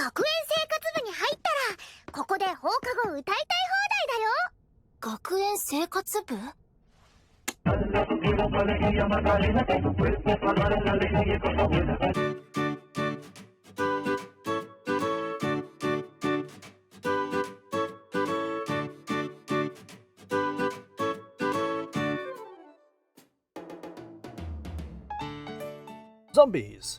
学園生活部に入ったらここで放課後歌いたい放題だよ。学園生活部Zombies!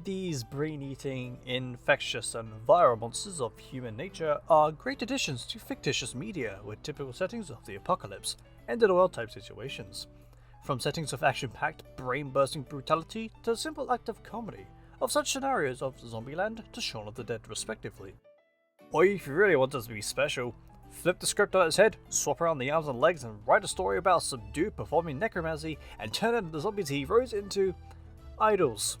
These brain-eating, infectious and viral monsters of human nature are great additions to fictitious media with typical settings of the apocalypse, end-of-the-world type situations. From settings of action-packed, brain-bursting brutality to a simple act of comedy, of such scenarios of Zombieland to Shaun of the Dead respectively. Or if you really want us to be special, flip the script on its head, swap around the arms and legs and write a story about some dude performing necromancy and turn into the zombies he rose into idols.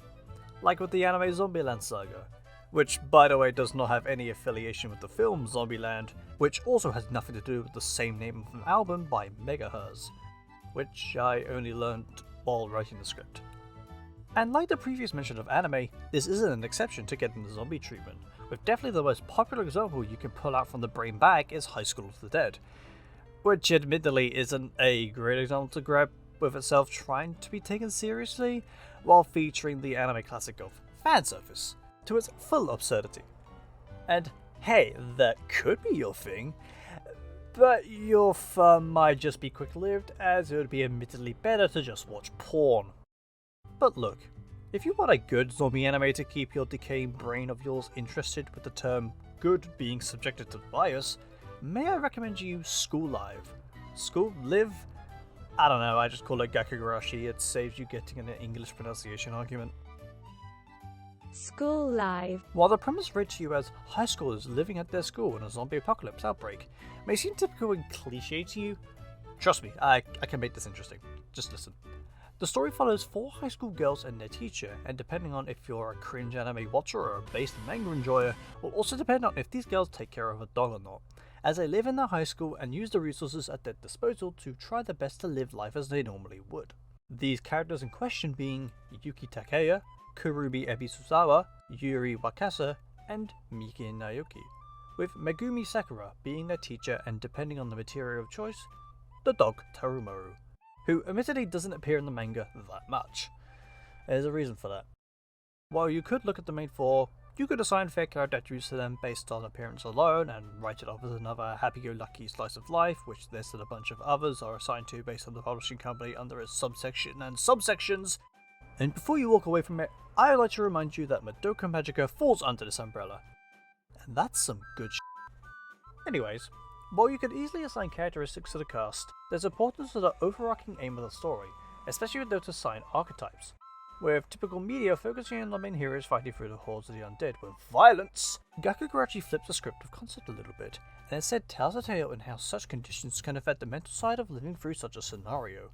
Like with the anime Zombieland saga, which by the way does not have any affiliation with the film Zombieland, which also has nothing to do with the same name of an album by Mega, which I only learned while writing the script. And like the previous mention of anime, this isn't an exception to getting the zombie treatment, with definitely the most popular example you can pull out from the brain bag is High School of the Dead, which admittedly isn't a great example to grab with itself trying to be taken seriously, while featuring the anime classic of fan service to its full absurdity. And hey, that could be your thing, but your fun might just be quick-lived, as it would be admittedly better to just watch porn. But look, if you want a good zombie anime to keep your decaying brain of yours interested with the term good being subjected to bias, may I recommend you School Live? School Live? I don't know, I just call it Gakkou Gurashi, it saves you getting in an English pronunciation argument. School Live. While the premise read to you as high schoolers living at their school in a zombie apocalypse outbreak may seem typical and cliche to you, trust me, I can make this interesting. Just listen. The story follows 4 high school girls and their teacher, and depending on if you're a cringe anime watcher or a based manga enjoyer, will also depend on if these girls take care of a dog or not, as they live in their high school and use the resources at their disposal to try their best to live life as they normally would. These characters in question being Yuki Takeya, Kurumi Ebisuzawa, Yuri Wakasa, and Miki Naoki, with Megumi Sakura being their teacher and, depending on the material of choice, the dog Tarumaru, who admittedly doesn't appear in the manga that much. There's a reason for that. While you could look at the main 4, you could assign fair character attributes to them based on appearance alone and write it off as another happy-go-lucky slice of life, which this and a bunch of others are assigned to based on the publishing company under its subsection and subsections. And before you walk away from it, I would like to remind you that Madoka Magica falls under this umbrella. And that's some good shit. Anyways, while you could easily assign characteristics to the cast, there's importance to the overarching aim of the story, especially with those assigned archetypes. With typical media focusing on the main heroes fighting through the hordes of the undead with violence, Gakkou Gurashi flips the script of concept a little bit, and instead tells a tale in how such conditions can affect the mental side of living through such a scenario,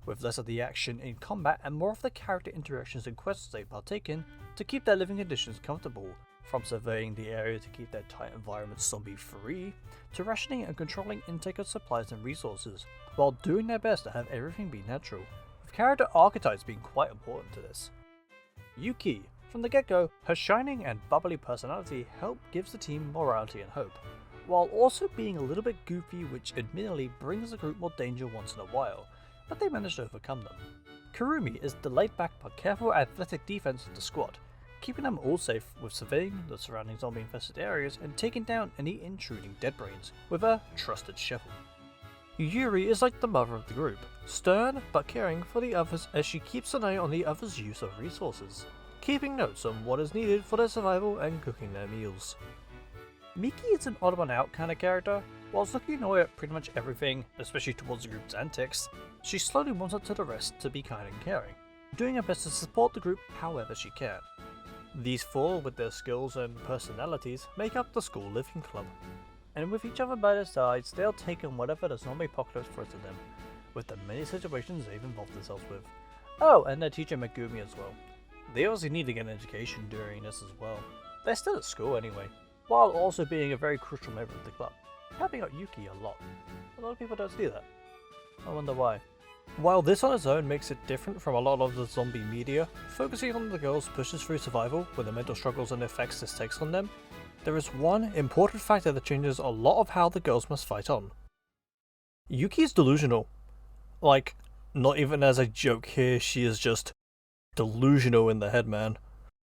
with less of the action in combat and more of the character interactions and quests they partake in to keep their living conditions comfortable, from surveying the area to keep their tight environment zombie-free, to rationing and controlling intake of supplies and resources, while doing their best to have everything be natural, with character archetypes being quite important to this. Yuki, from the get-go, her shining and bubbly personality help gives the team morality and hope, while also being a little bit goofy, which admittedly brings the group more danger once in a while, but they manage to overcome them. Kurumi is the laid-back but careful athletic defense of the squad, keeping them all safe with surveying the surrounding zombie-infested areas and taking down any intruding dead brains with a trusted shovel. Yuri is like the mother of the group, stern but caring for the others as she keeps an eye on the others' use of resources, keeping notes on what is needed for their survival and cooking their meals. Miki is an odd one out kind of character. Whilst looking annoyed at pretty much everything, especially towards the group's antics, she slowly warms up to the rest to be kind and caring, doing her best to support the group however she can. These 4, with their skills and personalities, make up the school living club, and with each other by their sides, they'll take on whatever the zombie apocalypse throws at them, with the many situations they've involved themselves with. Oh, and their teacher Megumi as well. They obviously need to get an education during this as well. They're still at school anyway, while also being a very crucial member of the club, helping out Yuki a lot. A lot of people don't see that. I wonder why. While this on its own makes it different from a lot of the zombie media, focusing on the girls pushes through survival with the mental struggles and effects this takes on them, there is one important factor that changes a lot of how the girls must fight on. Yuki is delusional. Like, not even as a joke here, she is just delusional in the head, man.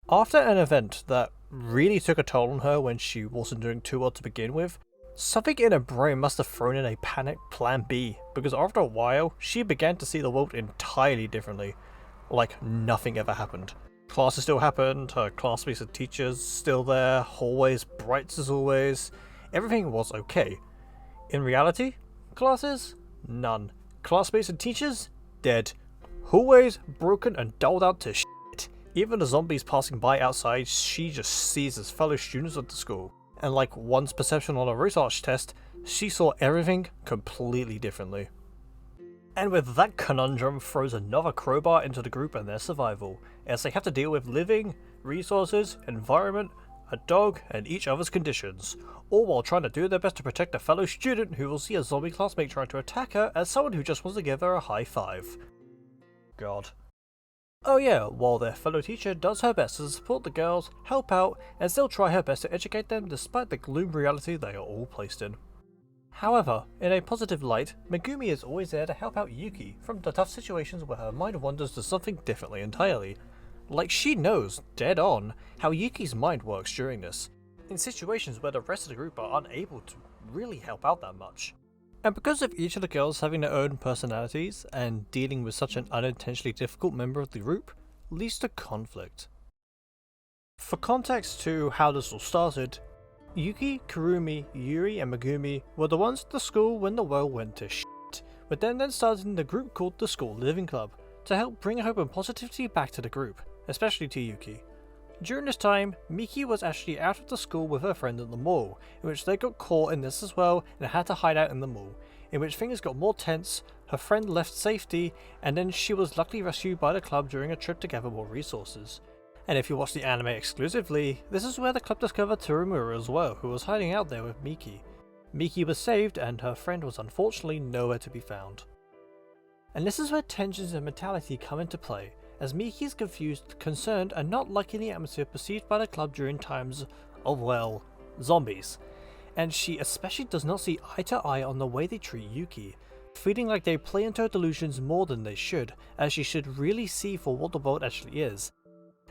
After an event that really took a toll on her when she wasn't doing too well to begin with, something in her brain must have thrown in a panic plan B, because after a while, she began to see the world entirely differently. Like nothing ever happened. Classes still happened, her classmates and teachers still there, hallways bright as always, everything was okay. In reality, classes? None. Classmates and teachers? Dead. Hallways broken and dulled out to shit. Even the zombies passing by outside she just sees as fellow students of the school. And like one's perception on a research test, she saw everything completely differently. And with that conundrum throws another crowbar into the group and their survival, as they have to deal with living, resources, environment, a dog, and each other's conditions, all while trying to do their best to protect a fellow student who will see a zombie classmate trying to attack her as someone who just wants to give her a high five. God. Oh yeah, while their fellow teacher does her best to support the girls, help out, and still try her best to educate them despite the gloom reality they are all placed in. However, in a positive light, Megu-nee is always there to help out Yuki from the tough situations where her mind wanders to something differently entirely. Like she knows, dead on, how Yuki's mind works during this, in situations where the rest of the group are unable to really help out that much. And because of each of the girls having their own personalities, and dealing with such an unintentionally difficult member of the group, leads to conflict. For context to how this all started, Yuki, Kurumi, Yuri and Megu-nee were the ones at the school when the world went to shit, with them then starting the group called the School Living Club, to help bring hope and positivity back to the group, especially to Yuki. During this time, Miki was actually out of the school with her friend at the mall, in which they got caught in this as well and had to hide out in the mall, in which things got more tense, her friend left safety, and then she was luckily rescued by the club during a trip to gather more resources. And if you watch the anime exclusively, this is where the club discovered Toromura as well, who was hiding out there with Miki. Miki was saved and her friend was unfortunately nowhere to be found. And this is where tensions and mentality come into play, as Miki is confused, concerned, and not liking the atmosphere perceived by the club during times of, well, zombies. And she especially does not see eye to eye on the way they treat Yuki, feeling like they play into her delusions more than they should, as she should really see for what the world actually is.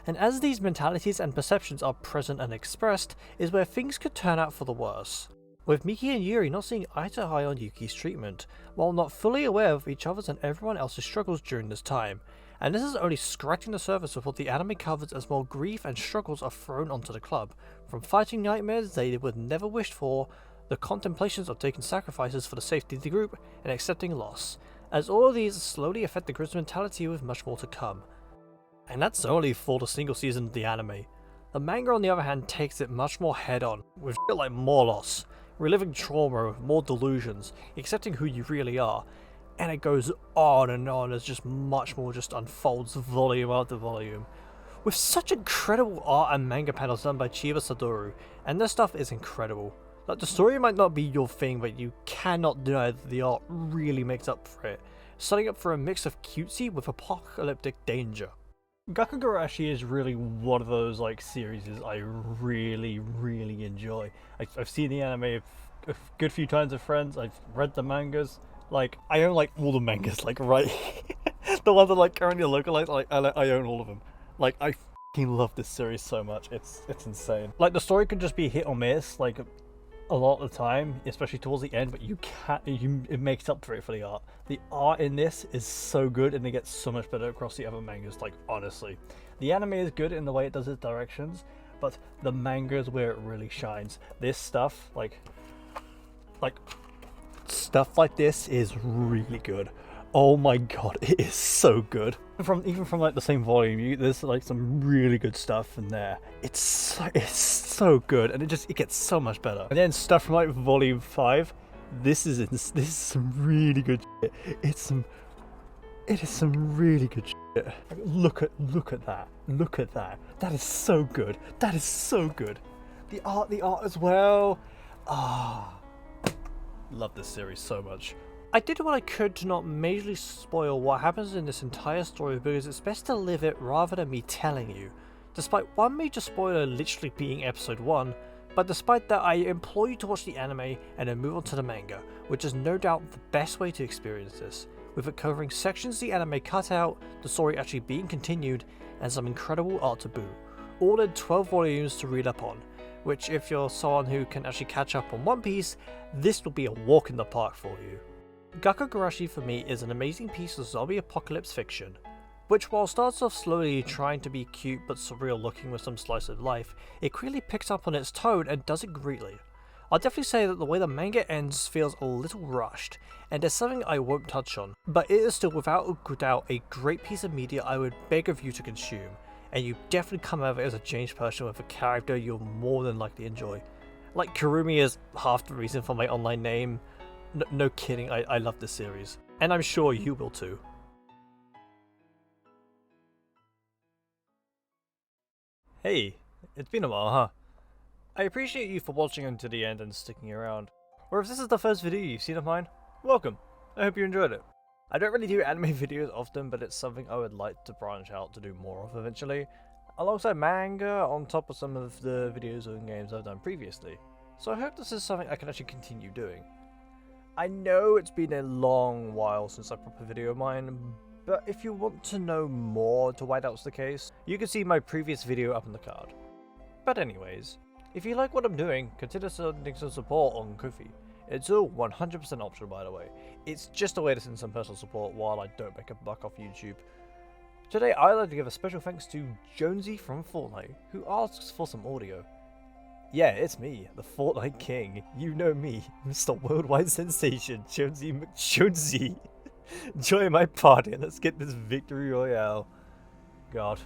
And as these mentalities and perceptions are present and expressed, is where things could turn out for the worse. With Miki and Yuri not seeing eye to eye on Yuki's treatment, while not fully aware of each other's and everyone else's struggles during this time. And this is only scratching the surface of what the anime covers as more grief and struggles are thrown onto the club, from fighting nightmares they would never wished for, the contemplations of taking sacrifices for the safety of the group, and accepting loss, as all of these slowly affect the group's mentality with much more to come. And that's only for the single season of the anime. The manga on the other hand takes it much more head on, with shit like more loss, reliving trauma with more delusions, accepting who you really are, and it goes on and on as just much more just unfolds volume after volume. With such incredible art and manga panels done by Chiba Satoru, and this stuff is incredible. Like, the story might not be your thing, but you cannot deny that the art really makes up for it, setting up for a mix of cutesy with apocalyptic danger. Gakkou Gurashi is really one of those like series I really enjoy. I've seen the anime a good few times with friends, I've read the mangas. Like, I own like all the mangas, like right the ones that like currently localized, like I own all of them. Like, I fucking love this series so much, it's insane. Like, the story can just be hit or miss, like a lot of the time, especially towards the end, but it makes up for it for the art. The art in this is so good, and it gets so much better across the other mangas, like, honestly. The anime is good in the way it does its directions, but the manga is where it really shines. This stuff, like stuff like this is really good. Oh my god, it is so good. Even from like the same volume, there's like some really good stuff in there. It's so good, and it gets so much better. And then stuff from like volume 5, this is some really good shit. It is some really good shit. Look at that. Look at that. That is so good. That is so good. The art as well. Love this series so much. I did what I could to not majorly spoil what happens in this entire story, because it's best to live it rather than me telling you. Despite one major spoiler literally being episode 1, But despite that, I implore you to watch the anime and then move on to the manga, which is no doubt the best way to experience this, with it covering sections the anime cut out, the story actually being continued, and some incredible art to boot, all in 12 volumes to read up on, which if you're someone who can actually catch up on One Piece, this will be a walk in the park for you. Gakkou Gurashi for me is an amazing piece of zombie apocalypse fiction, which while starts off slowly trying to be cute but surreal looking with some slice of life, it quickly picks up on its tone and does it greatly. I'll definitely say that the way the manga ends feels a little rushed, and there's something I won't touch on, but it is still without a doubt a great piece of media I would beg of you to consume, and you definitely come out of it as a changed person with a character you'll more than likely enjoy. Like Kurumi is half the reason for my online name. No kidding, I love this series, and I'm sure you will too. Hey, it's been a while, huh? I appreciate you for watching until the end and sticking around. Or if this is the first video you've seen of mine, welcome. I hope you enjoyed it. I don't really do anime videos often, but it's something I would like to branch out to do more of eventually, alongside manga on top of some of the videos and games I've done previously. So I hope this is something I can actually continue doing. I know it's been a long while since I put up a video of mine, but if you want to know more to why that's the case, you can see my previous video up in the card. But anyways, if you like what I'm doing, consider sending some support on Ko-fi. It's all 100% optional, by the way. It's just a way to send some personal support while I don't make a buck off YouTube. Today I'd like to give a special thanks to Jonesy from Fortnite, who asks for some audio. Yeah, it's me, the Fortnite King. You know me, Mr. Worldwide Sensation, Jonesy McJonesy. Join my party and let's get this victory royale. God.